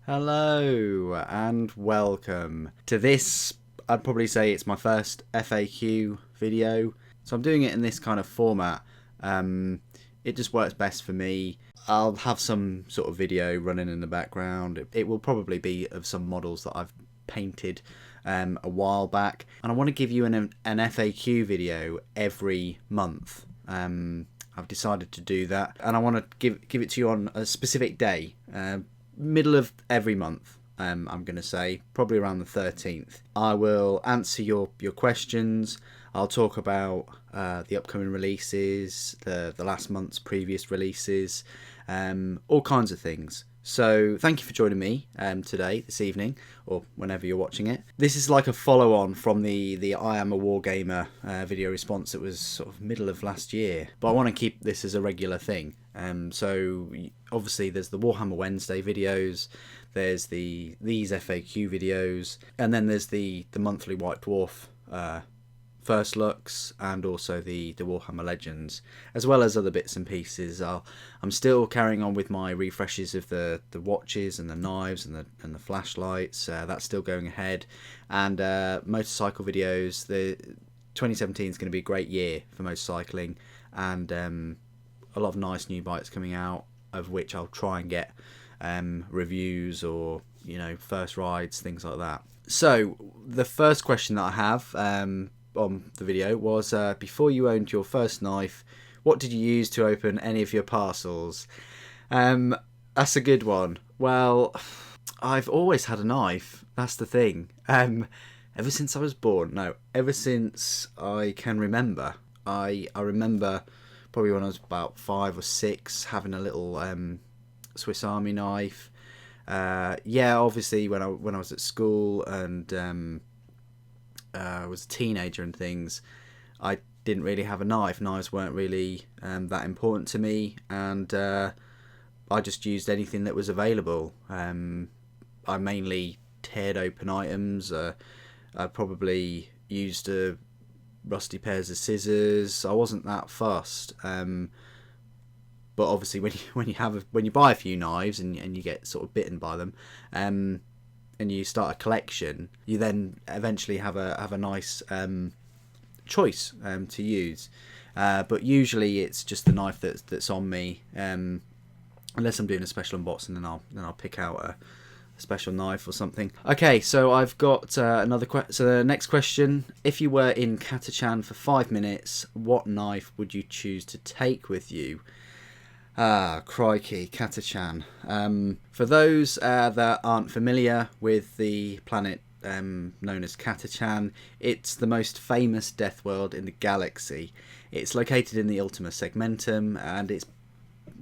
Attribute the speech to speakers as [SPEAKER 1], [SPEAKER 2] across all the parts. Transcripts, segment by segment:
[SPEAKER 1] Hello and welcome to this. I'd probably say it's my first FAQ video, so I'm doing it in this kind of format. It just works best for me. I'll have some sort of video running in the background. It will probably be of some models that I've painted a while back, and I want to give you an FAQ video every month. I've decided to do that, and I want to give it to you on a specific day. Middle of every month, I'm going to say, probably around the 13th. I will answer your questions. I'll talk about the upcoming releases, the last month's previous releases, all kinds of things. So thank you for joining me this evening, or whenever you're watching it. This is like a follow-on from the I Am a Wargamer video response that was sort of middle of last year. But I want to keep this as a regular thing. So obviously there's the Warhammer Wednesday videos, there's these FAQ videos, and then there's the monthly White Dwarf first looks, and also the Warhammer Legends, as well as other bits and pieces. I'm still carrying on with my refreshes of the watches and the knives and the flashlights. That's still going ahead, and motorcycle videos. The 2017 is going to be a great year for motorcycling, and a lot of nice new bikes coming out, of which I'll try and get reviews or first rides, things like that. So the first question that I have on the video was, before you owned your first knife, what did you use to open any of your parcels? That's a good one. Well, I've always had a knife, that's the thing. Ever since I was born. No, ever since I can remember. I remember probably when I was about 5 or 6 having a little Swiss Army knife. Obviously when I was at school and I was a teenager and things, I didn't really have a knife. Knives weren't really that important to me, and I just used anything that was available. I mainly teared open items. I probably used rusty pairs of scissors. I wasn't that fussed. But obviously when you buy a few knives and you get sort of bitten by them, and you start a collection, you then eventually have a nice choice to use. But usually it's just the knife that's on me, unless I'm doing a special unboxing, then I'll pick out a special knife or something. Okay, so I've got another question. So the next question: if you were in Catachan for 5 minutes, what knife would you choose to take with you? Crikey, Catachan. For those that aren't familiar with the planet known as Catachan, it's the most famous death world in the galaxy. It's located in the Ultima Segmentum, and it's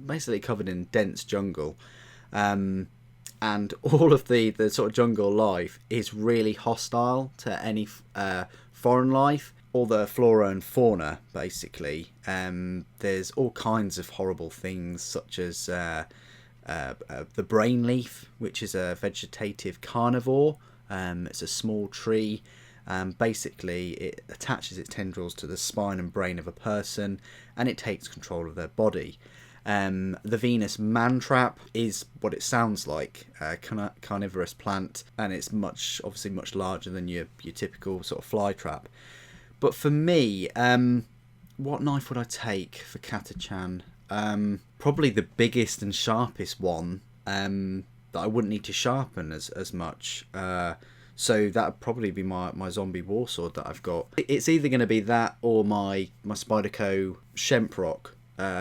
[SPEAKER 1] basically covered in dense jungle. And all of the sort of jungle life is really hostile to any foreign life. All the flora and fauna, basically. There's all kinds of horrible things, such as the brain leaf, which is a vegetative carnivore. It's a small tree. Basically, it attaches its tendrils to the spine and brain of a person, and it takes control of their body. The Venus mantrap is what it sounds like, a carnivorous plant, and it's obviously much larger than your typical sort of fly trap. But for me, what knife would I take for Catachan? Probably the biggest and sharpest one that I wouldn't need to sharpen as much. So that would probably be my zombie warsword that I've got. It's either going to be that or my Spyderco Shemprock.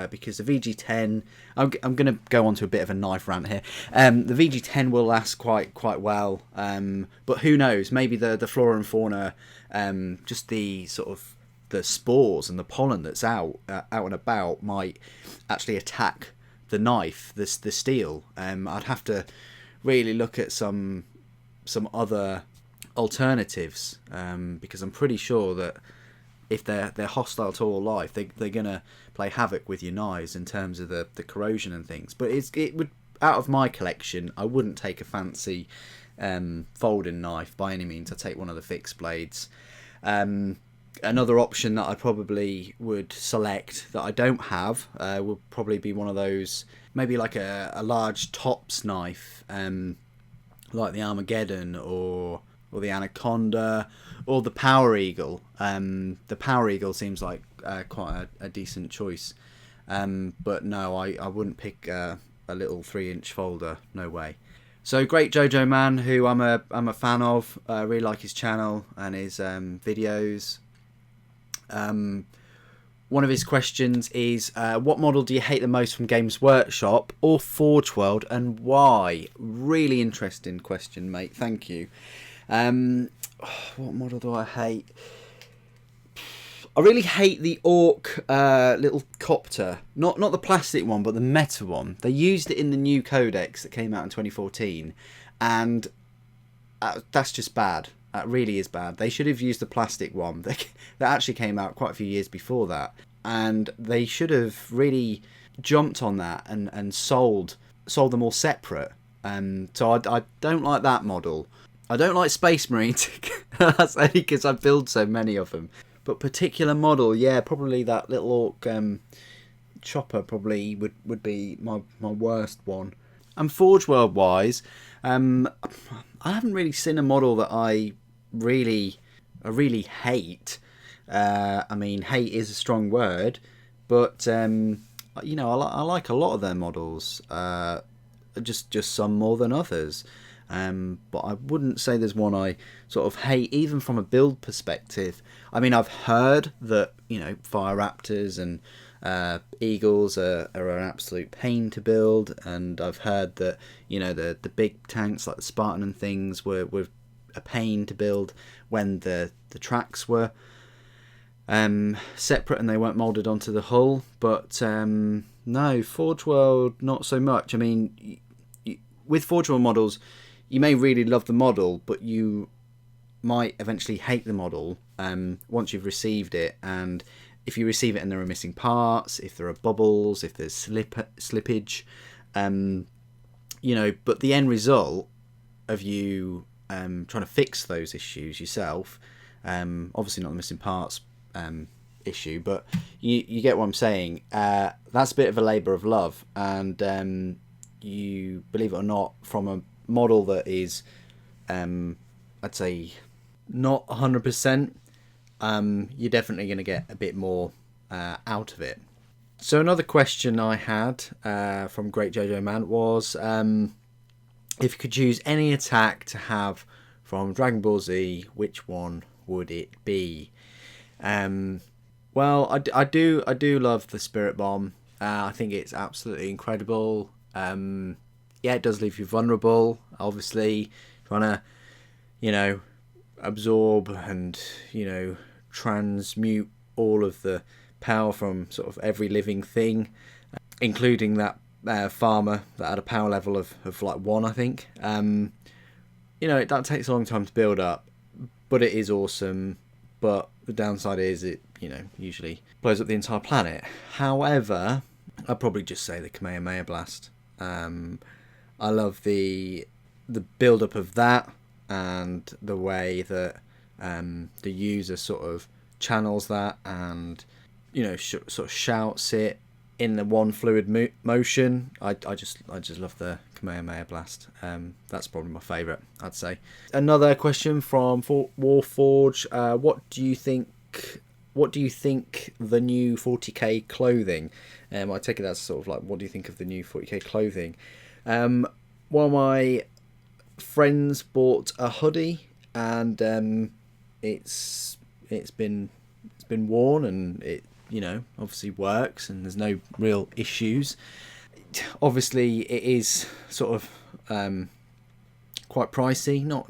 [SPEAKER 1] Because the VG10, I'm going to go on to a bit of a knife rant here. The VG10 will last quite well, but who knows? Maybe the flora and fauna, just the sort of the spores and the pollen that's out and about might actually attack the knife, the steel. I'd have to really look at some other alternatives, because I'm pretty sure that if they're hostile to all life, they're gonna play havoc with your knives in terms of the corrosion and things. But it would, out of my collection, I wouldn't take a fancy folding knife by any means. I'd take one of the fixed blades. Another option that I probably would select that I don't have would probably be one of those, maybe like a large tops knife, like the Armageddon or the Anaconda or the Power Eagle. The Power Eagle seems like quite a decent choice. But no, I wouldn't pick a little 3-inch folder. No way. So Great Jojo Man, who I'm a fan of. I really like his channel and his videos. One of his questions is, what model do you hate the most from Games Workshop or Forge World, and why? Really interesting question, mate. Thank you. What model do I hate? I really hate the Orc little copter. Not the plastic one, but the meta one. They used it in the new codex that came out in 2014, and that's just bad. That really is bad. They should have used the plastic one that actually came out quite a few years before that, and they should have really jumped on that and sold them all separate. So I don't like that model. I don't like Space Marines. That's only because I build so many of them. But particular model, yeah, probably that little Orc chopper probably would be my worst one. And Forge World wise, I haven't really seen a model that I really hate. I mean, hate is a strong word, but you know, I like a lot of their models. Just some more than others. But I wouldn't say there's one I sort of hate, even from a build perspective. I mean, I've heard that, you know, Fire Raptors and Eagles are an absolute pain to build, and I've heard that, you know, the big tanks like the Spartan and things were a pain to build when the tracks were separate and they weren't moulded onto the hull. But no, Forge World not so much. I mean, with Forge World models, you may really love the model, but you might eventually hate the model once you've received it. And if you receive it and there are missing parts, if there are bubbles, if there's slippage, you know, but the end result of you trying to fix those issues yourself, obviously not the missing parts issue, but you get what I'm saying. That's a bit of a labour of love, and you, believe it or not, from a model that is I'd say not 100%, you're definitely going to get a bit more out of it. So another question I had from Great Jojo Man was, if you could choose any attack to have from Dragon Ball Z, which one would it be? Well, I do love the Spirit Bomb. I think it's absolutely incredible. Yeah, it does leave you vulnerable, obviously, trying to, you know, absorb and, you know, transmute all of the power from sort of every living thing, including that farmer that had a power level of like 1, I think. You know, that takes a long time to build up, but it is awesome. But the downside is it, you know, usually blows up the entire planet. However, I'd probably just say the Kamehameha Blast. I love the build up of that, and the way that the user sort of channels that, and, you know, sort of shouts it in the one fluid motion. I just love the Kamehameha Blast. That's probably my favourite, I'd say. Another question from Warforge. What do you think the new 40k clothing? I take it that's sort of like, what do you think of the new 40k clothing? One of my friends bought a hoodie, and it's been worn, and it, you know, obviously works, and there's no real issues. Obviously, it is sort of quite pricey, not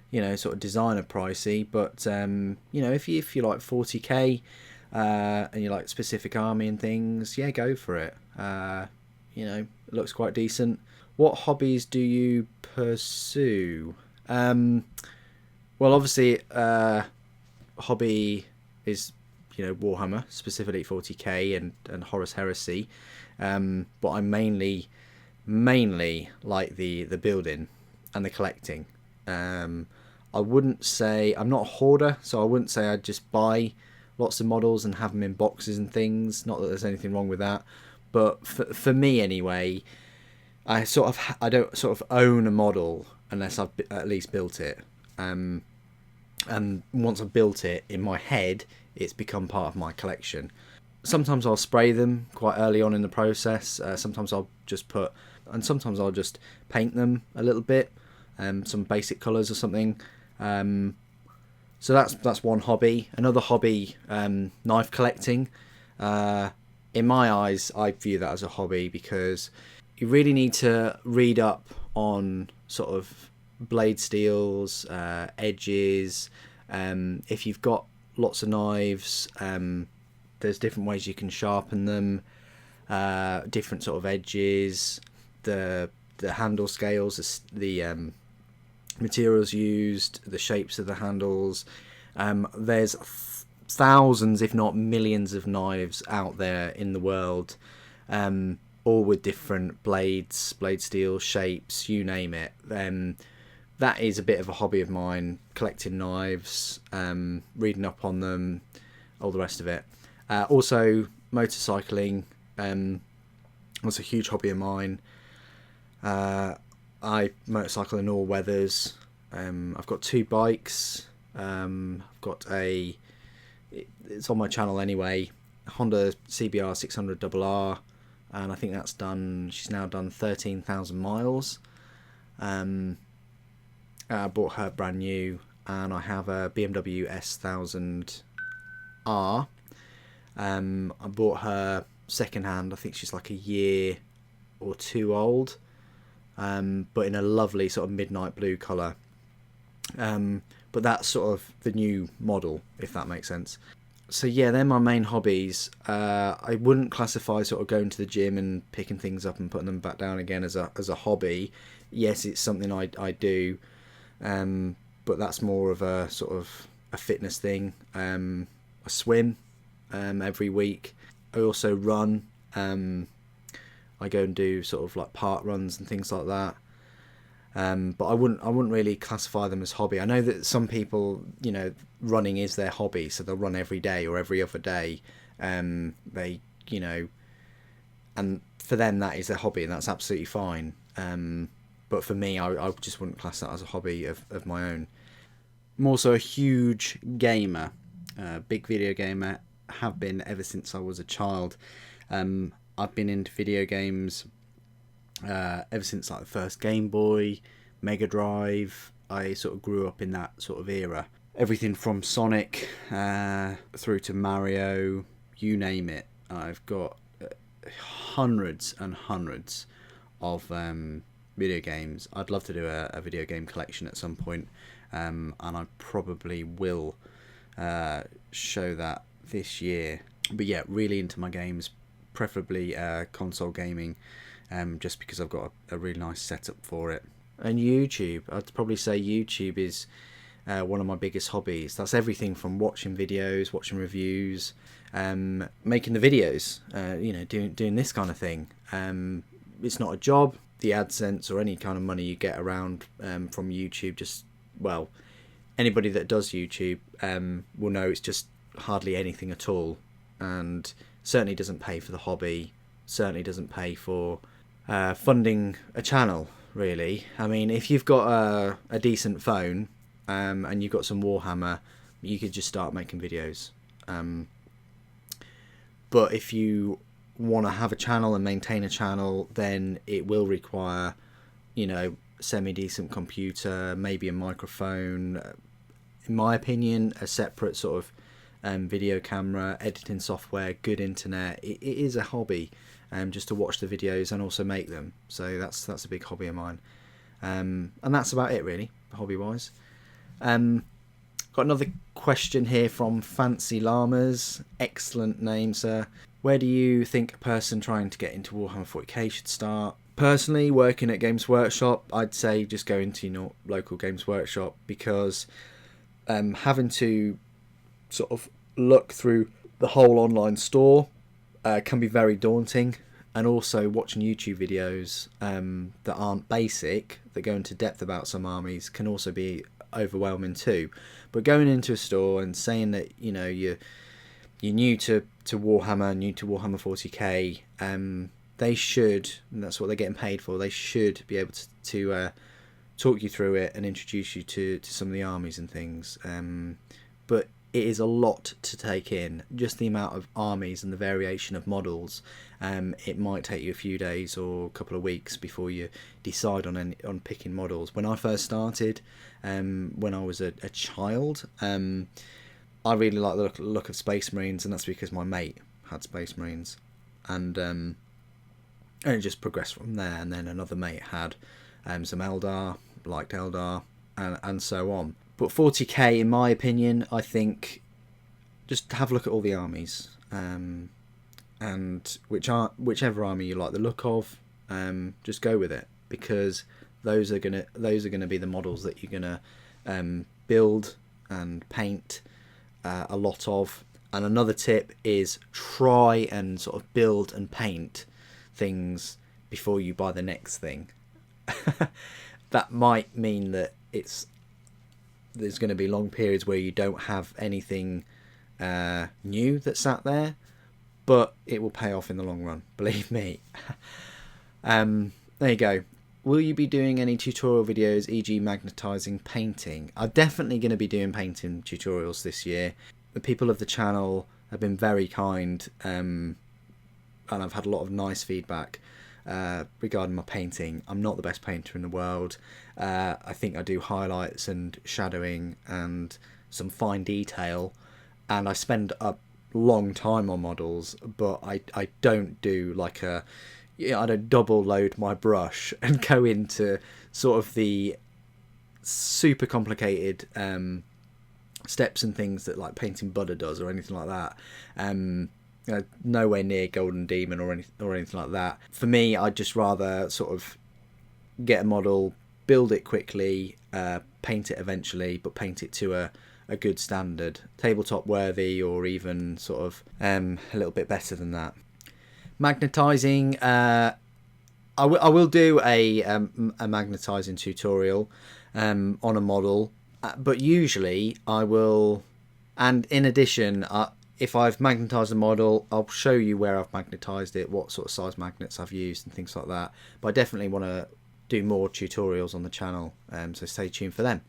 [SPEAKER 1] you know, sort of designer pricey, but you know, if you like 40k and you like specific army and things, yeah, go for it. You know, it looks quite decent. What hobbies do you pursue? Well, obviously, hobby is, you know, Warhammer, specifically 40k and Horus Heresy. But I mainly like the building and the collecting. I wouldn't say, I'm not a hoarder, so I wouldn't say I'd just buy lots of models and have them in boxes and things. Not that there's anything wrong with that, but for me anyway, I don't sort of own a model unless I've at least built it. And once I've built it in my head, it's become part of my collection. Sometimes I'll spray them quite early on in the process. Sometimes I'll just sometimes I'll just paint them a little bit, some basic colours or something. So that's one hobby. Another hobby, knife collecting. In my eyes, I view that as a hobby because you really need to read up on sort of blade steels, edges. If you've got lots of knives, there's different ways you can sharpen them, different sort of edges, the handle scales, the materials used, the shapes of the handles. There's thousands, if not millions, of knives out there in the world, all with different blades, blade steel, shapes, you name it. That is a bit of a hobby of mine, collecting knives, reading up on them, all the rest of it. Also, motorcycling was a huge hobby of mine. I motorcycle in all weathers. I've got 2 bikes. I've got it's on my channel anyway, Honda CBR 600RR, and I think she's now done 13,000 miles. I bought her brand new, and I have a BMW S1000R. I bought her second hand. I think she's like a year or 2 old, but in a lovely sort of midnight blue colour. But that's sort of the new model, if that makes sense. So yeah, they're my main hobbies. I wouldn't classify sort of going to the gym and picking things up and putting them back down again as a hobby. Yes, it's something I do, but that's more of a sort of a fitness thing. I swim every week. I also run. I go and do sort of like park runs and things like that. But I wouldn't really classify them as hobby. I know that some people, running is their hobby, so they'll run every day or every other day. And for them that is their hobby, and that's absolutely fine. But for me, I just wouldn't class that as a hobby of my own. I'm also a huge gamer, big video gamer, have been ever since I was a child. I've been into video games ever since like the first Game Boy, Mega Drive. I sort of grew up in that sort of era. Everything from Sonic through to Mario, you name it. I've got hundreds and hundreds of video games. I'd love to do a video game collection at some point, and I probably will show that this year. But yeah, really into my games, preferably console gaming, just because I've got a really nice setup for it. And YouTube, I'd probably say YouTube is one of my biggest hobbies. That's everything from watching videos, watching reviews, making the videos, doing this kind of thing. It's not a job. The AdSense or any kind of money you get around from YouTube, anybody that does YouTube will know it's just hardly anything at all, and certainly doesn't pay for the hobby, certainly doesn't pay for funding a channel, really. I mean, if you've got a decent phone and you've got some Warhammer, you could just start making videos. But if you want to have a channel and maintain a channel, then it will require, semi-decent computer, maybe a microphone, in my opinion, a separate sort of video camera, editing software, good internet. It is a hobby, just to watch the videos and also make them. So that's a big hobby of mine, and that's about it really, hobby wise. Got another question here from Fancy Llamas. Excellent name, sir. Where do you think a person trying to get into Warhammer 40k should start? Personally, working at Games Workshop, I'd say just go into your local Games Workshop, because having to sort of look through the whole online store can be very daunting, and also watching YouTube videos that aren't basic, that go into depth about some armies, can also be overwhelming too. But going into a store and saying that you're new to Warhammer, new to Warhammer 40k, they should, and that's what they're getting paid for, they should be able to talk you through it and introduce you to some of the armies and things. But it is a lot to take in, just the amount of armies and the variation of models. It might take you a few days or a couple of weeks before you decide on picking models. When I first started, when I was a child, I really like the look of Space Marines, and that's because my mate had Space Marines, and it just progressed from there. And then another mate had some Eldar, liked Eldar, and so on. But 40k, in my opinion, I think just have a look at all the armies, and whichever army you like the look of, just go with it, because those are gonna be the models that you're gonna build and paint a lot of. And another tip is try and sort of build and paint things before you buy the next thing. That might mean that there's going to be long periods where you don't have anything new that's sat there, but it will pay off in the long run, believe me. There you go. Will you be doing any tutorial videos, e.g. magnetizing, painting? I'm definitely going to be doing painting tutorials this year. The people of the channel have been very kind, and I've had a lot of nice feedback regarding my painting. I'm not the best painter in the world. I think I do highlights and shadowing and some fine detail, and I spend a long time on models, but I don't do like I don't double load my brush and go into sort of the super complicated steps and things that like painting Buddha does or anything like that. Nowhere near Golden Demon or anything like that. For me, I'd just rather sort of get a model, build it quickly, paint it eventually, but paint it to a good standard, tabletop worthy, or even sort of a little bit better than that. Magnetizing, I will do a magnetizing tutorial on a model, but usually I will, and in addition, if I've magnetized a model, I'll show you where I've magnetized it, what sort of size magnets I've used and things like that. But I definitely want to do more tutorials on the channel, so stay tuned for them.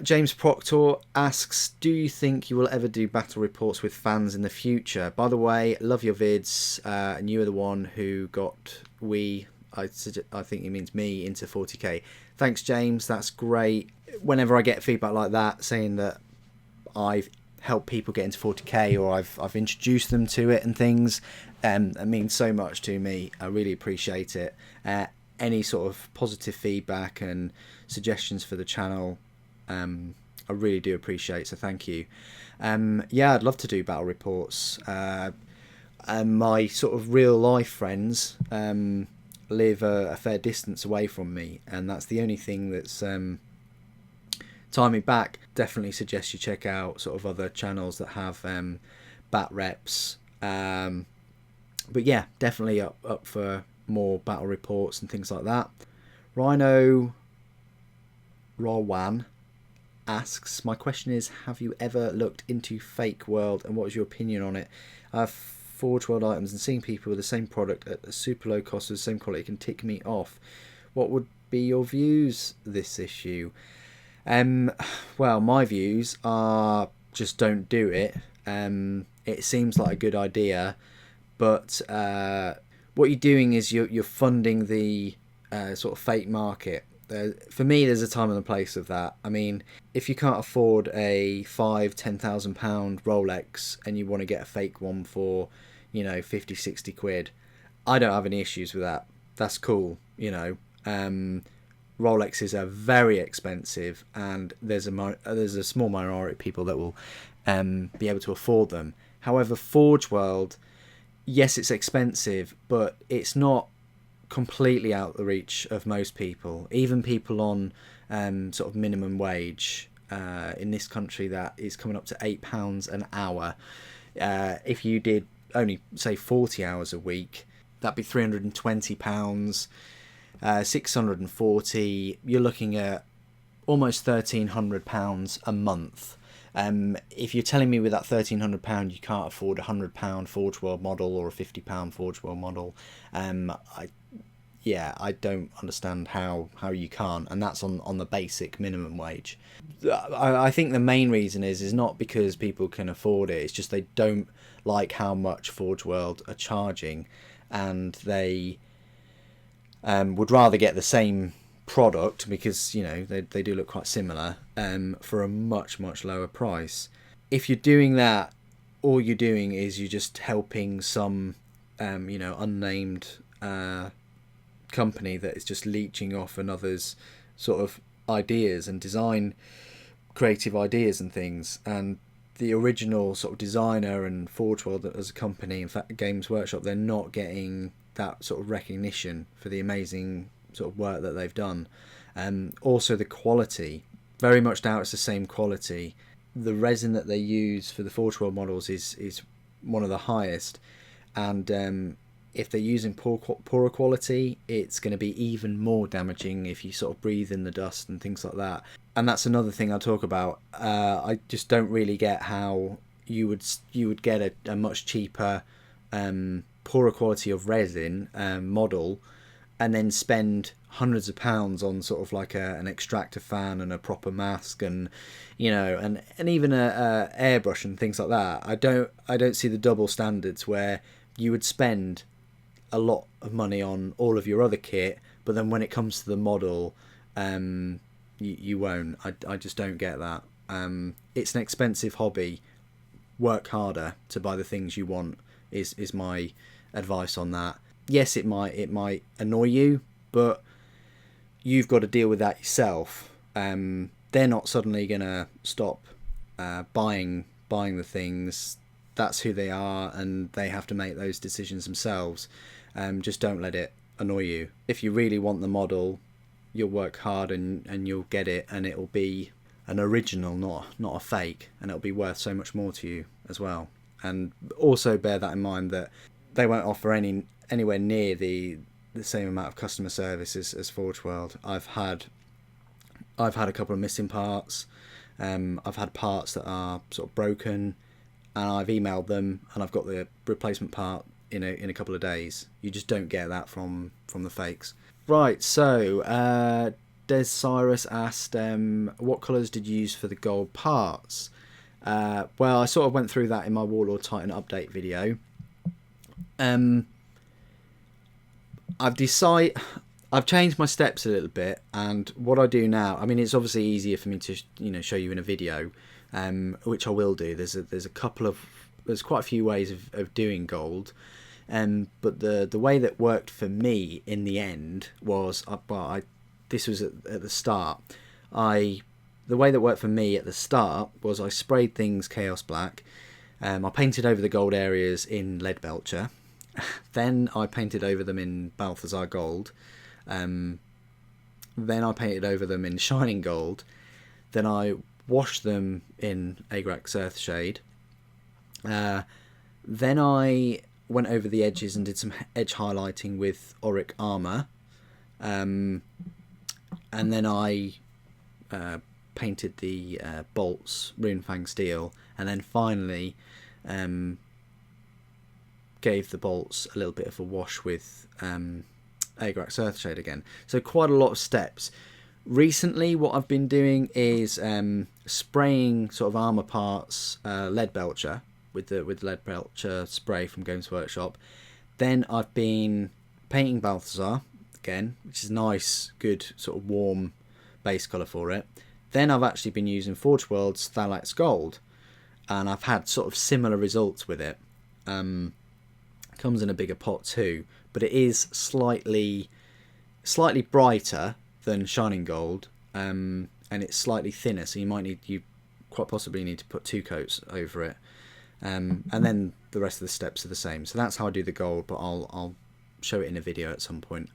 [SPEAKER 1] James Proctor asks, do you think you will ever do battle reports with fans in the future? By the way, love your vids, and you are the one who got I think he means me, into 40k. Thanks, James, that's great. Whenever I get feedback like that saying that I've helped people get into 40k, or I've introduced them to it and things, it means so much to me. I really appreciate it. Any sort of positive feedback and suggestions for the channel, I really do appreciate, so thank you. Yeah, I'd love to do battle reports. My sort of real life friends live a fair distance away from me, and that's the only thing that's tying me back. Definitely suggest you check out sort of other channels that have bat reps, but yeah, definitely up for more battle reports and things like that. Rhino Rawan asks, my question is, have you ever looked into Fake World, and what is your opinion on it? I have Forge World items, and seeing people with the same product at a super low cost of the same quality can tick me off. What would be your views this issue? Well, my views are just don't do it. It seems like a good idea, but what you're doing is you're funding the sort of fake market. For me, there's a time and a place of that. I mean, if you can't afford a £5,000-10,000 Rolex and you want to get a fake one for, 50-60 quid, I don't have any issues with that. That's cool, Rolexes are very expensive, and there's a small minority of people that will be able to afford them. However, Forge World, yes, it's expensive, but it's not completely out of the reach of most people. Even people on sort of minimum wage in this country, that is coming up to £8 an hour. If you did only say 40 hours a week, that'd be £320. 640, you're looking at almost £1,300 a month. If you're telling me with that £1,300 you can't afford a £100 Forge World model or a £50 Forge World model, I don't understand how you can't, and that's on the basic minimum wage. I think the main reason is not because people can afford it, it's just they don't like how much Forge World are charging, and they would rather get the same product, because, you know, they do look quite similar, for a much lower price. If you're doing that, all you're doing is you're just helping some unnamed company that is just leeching off another's sort of ideas and design, creative ideas and things, and the original sort of designer and Forge World as a company, in fact Games Workshop, they're not getting that sort of recognition for the amazing sort of work that they've done. Also the quality, very much doubt it's the same quality. The resin that they use for the Forge World models is one of the highest, and if they're using poorer quality, it's going to be even more damaging if you sort of breathe in the dust and things like that. And that's another thing I talk about. I just don't really get how you would get a much cheaper, poorer quality of resin model, and then spend hundreds of pounds on sort of like an extractor fan and a proper mask, and and even a airbrush and things like that. I don't see the double standards where you would spend a lot of money on all of your other kit, but then when it comes to the model, you won't. I just don't get that. It's an expensive hobby. Work harder to buy the things you want is my advice on that. Yes, it might annoy you, but you've got to deal with that yourself. They're not suddenly gonna stop buying the things. That's who they are, and they have to make those decisions themselves. Just don't let it annoy you. If you really want the model, you'll work hard and you'll get it, and it'll be an original, not a fake, and it'll be worth so much more to you as well. And also bear that in mind, that they won't offer anywhere near the same amount of customer service as Forge World. I've had a couple of missing parts. I've had parts that are sort of broken, and I've emailed them, and I've got the replacement part in a couple of days. You just don't get that from the fakes. Right, so Des Cyrus asked, what colours did you use for the gold parts? Well, I sort of went through that in my Warlord Titan update video. I've changed my steps a little bit, and what I do now, I mean, it's obviously easier for me to show you in a video, which I will do. There's quite a few ways of doing gold, but the way that worked for me in the end was, this was at the start. The way that worked for me at the start was I sprayed things Chaos Black. I painted over the gold areas in Leadbelcher. Then I painted over them in Balthazar Gold. Then I painted over them in Shining Gold. Then I washed them in Agrax Earthshade. Then I went over the edges and did some edge highlighting with Auric Armour. And then I painted the bolts Runefang Steel. And then finally gave the bolts a little bit of a wash with Agrax Earthshade again. So quite a lot of steps. Recently what I've been doing is spraying sort of armour parts Leadbelcher with the Leadbelcher spray from Games Workshop. Then I've been painting Balthazar again, which is nice, good sort of warm base colour for it. Then I've actually been using Forge World's Thalax Gold, and I've had sort of similar results with it. Comes in a bigger pot too, but it is slightly brighter than Shining Gold, and it's slightly thinner, so you quite possibly need to put 2 coats over it, and then the rest of the steps are the same. So that's how I do the gold, but I'll show it in a video at some point.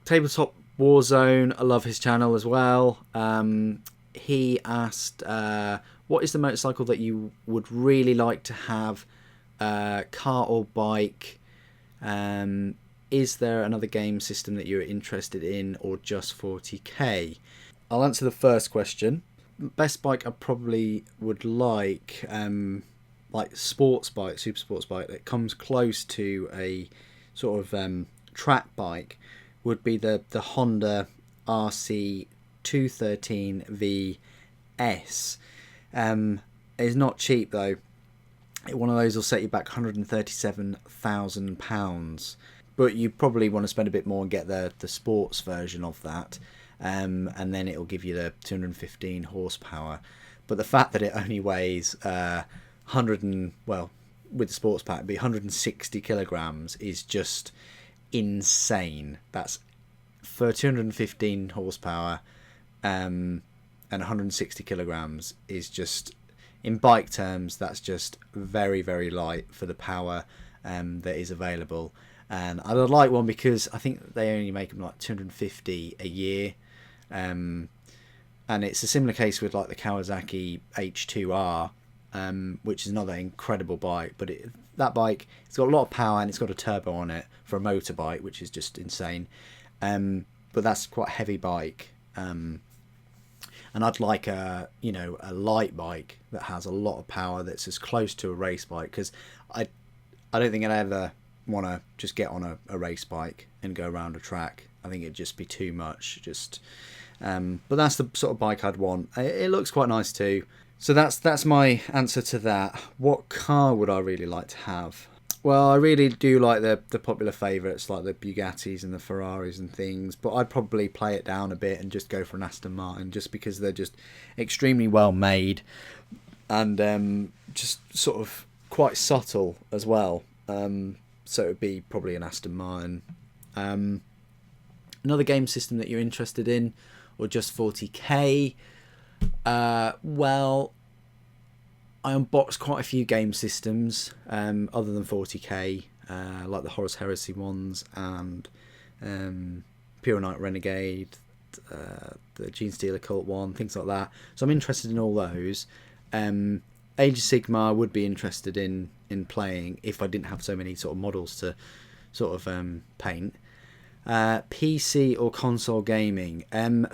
[SPEAKER 1] Tabletop Warzone, I love his channel as well. He asked, what is the motorcycle that you would really like to have, car or bike? Is there another game system that you're interested in, or just 40k? I'll answer the first question. best bike I probably would like sports bike, super sports bike that comes close to a sort of track bike would be the Honda RC 213 VS. It's not cheap though. One of those will set you back £137,000, but you probably want to spend a bit more and get the sports version of that, and then it'll give you the 215 horsepower. But the fact that it only weighs with the sports pack, it'd be 160 kilograms is just insane. That's for 215 horsepower, and 160 kilograms is just, in bike terms, that's just very, very light for the power that is available. And I'd like one because I think they only make them like 250 a year. And it's a similar case with like the Kawasaki H2R, which is another incredible bike. But that bike, it's got a lot of power and it's got a turbo on it for a motorbike, which is just insane. But that's quite a heavy bike. And I'd like a light bike that has a lot of power, that's as close to a race bike, because I don't think I'd ever want to just get on a race bike and go around a track. I think it'd just be too much. But that's the sort of bike I'd want. It looks quite nice too. So that's my answer to that. What car would I really like to have? Well, I really do like the popular favourites like the Bugattis and the Ferraris and things, but I'd probably play it down a bit and just go for an Aston Martin, just because they're just extremely well made and just sort of quite subtle as well. So it would be probably an Aston Martin. Another game system that you're interested in, or just 40k? Well, I unboxed quite a few game systems other than 40k, like the Horus Heresy ones and Pure Knight Renegade, the Genestealer Cult one, things like that. So I'm interested in all those. Age of Sigmar I would be interested in playing if I didn't have so many sort of models to sort of paint. PC or console gaming?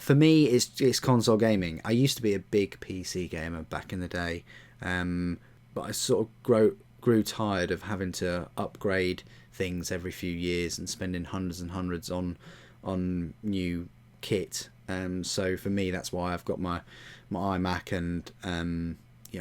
[SPEAKER 1] For me, it's console gaming. I used to be a big PC gamer back in the day. But I sort of grew tired of having to upgrade things every few years and spending hundreds and hundreds on new kit. So for me, that's why I've got my iMac, and I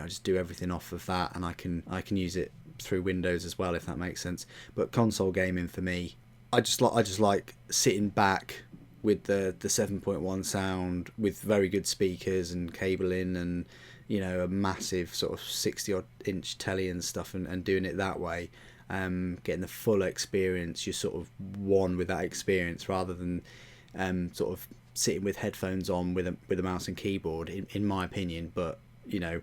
[SPEAKER 1] just do everything off of that, and I can use it through Windows as well, if that makes sense. But console gaming for me, I just like sitting back with the 7.1 sound with very good speakers and cabling and a massive sort of 60 odd inch telly and stuff, and doing it that way, getting the full experience. You're sort of one with that experience, rather than sort of sitting with headphones on with a mouse and keyboard, in my opinion. But I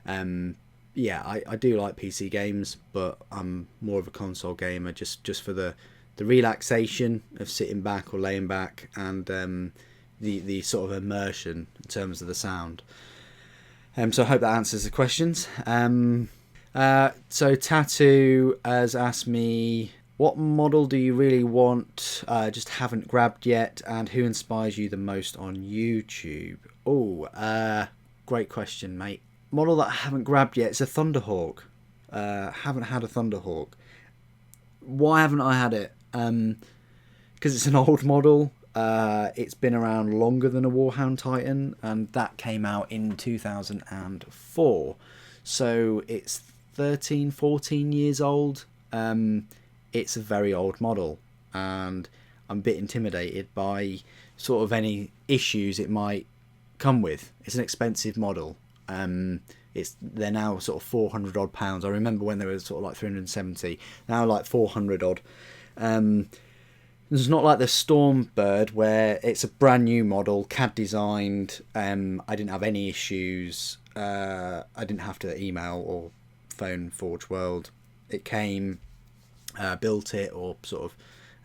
[SPEAKER 1] do like PC games, but I'm more of a console gamer, just for the relaxation of sitting back or laying back, and the sort of immersion in terms of the sound. So I hope that answers the questions. So Tattoo has asked me, what model do you really want, just haven't grabbed yet, and who inspires you the most on YouTube? Great question, mate. Model that I haven't grabbed yet, it's a Thunderhawk. Haven't had a Thunderhawk. Why haven't I had it? Because it's an old model. It's been around longer than a Warhound Titan, and that came out in 2004. So it's 14 years old. It's a very old model, and I'm a bit intimidated by sort of any issues it might come with. It's an expensive model. They're now sort of 400 odd pounds. I remember when they were sort of like 370, now like 400 odd. It's not like the Stormbird, where it's a brand new model, CAD designed. I didn't have any issues. I didn't have to email or phone Forge World. It came, built it, or sort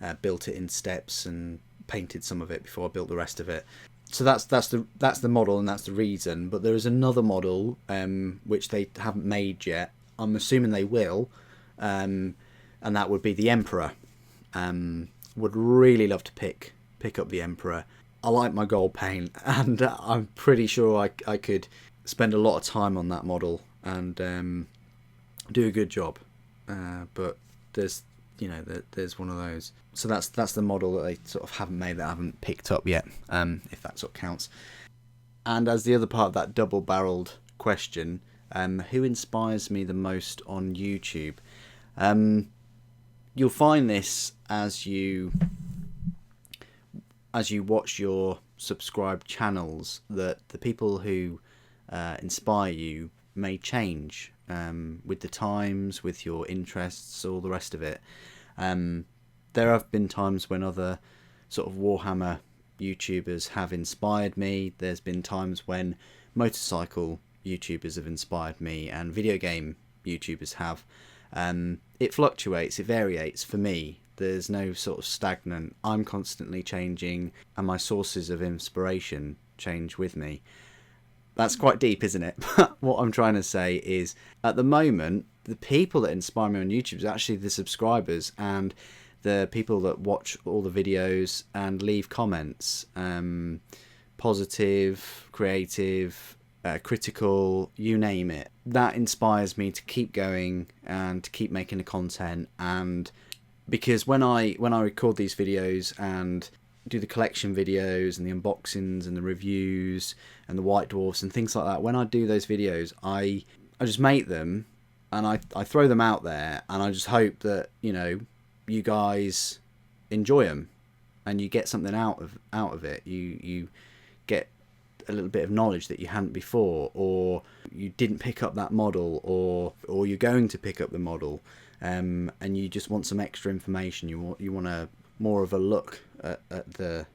[SPEAKER 1] of built it in steps and painted some of it before I built the rest of it. So that's the model, and that's the reason. But there is another model which they haven't made yet. I'm assuming they will, and that would be the Emperor. Would really love to pick up the Emperor. I like my gold paint, and I'm pretty sure I could spend a lot of time on that model and do a good job. But there's there's one of those. So that's the model that they sort of haven't made, that I haven't picked up yet, if that sort of counts. And as the other part of that double-barreled question, who inspires me the most on YouTube? You'll find this as you watch your subscribed channels, that the people who inspire you may change with the times, with your interests, all the rest of it. There have been times when other sort of Warhammer YouTubers have inspired me. There's been times when motorcycle YouTubers have inspired me, and video game YouTubers have. It fluctuates, it variates for me. There's no sort of stagnant. I'm constantly changing, and my sources of inspiration change with me. That's quite deep, isn't it? But what I'm trying to say is, at the moment, the people that inspire me on YouTube is actually the subscribers and the people that watch all the videos and leave comments. Positive, creative, critical, you name it. That inspires me to keep going and to keep making the content. And because when I record these videos and do the collection videos and the unboxings and the reviews and the white dwarfs and things like that, when I do those videos, I just make them and I throw them out there, and I just hope that you guys enjoy them and you get something out of it. You get a little bit of knowledge that you hadn't before, or you didn't pick up that model, or you're going to pick up the model, and you just want some extra information. You want a more of a look at the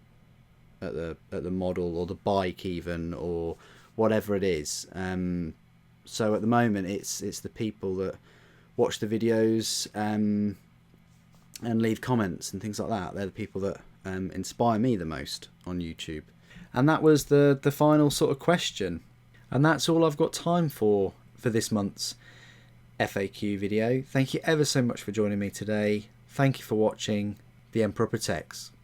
[SPEAKER 1] model or the bike even, or whatever it is. So at the moment it's the people that watch the videos and leave comments and things like that. They're the people that inspire me the most on YouTube. And that was the final sort of question. And that's all I've got time for this month's FAQ video. Thank you ever so much for joining me today. Thank you for watching. The Emperor Protects.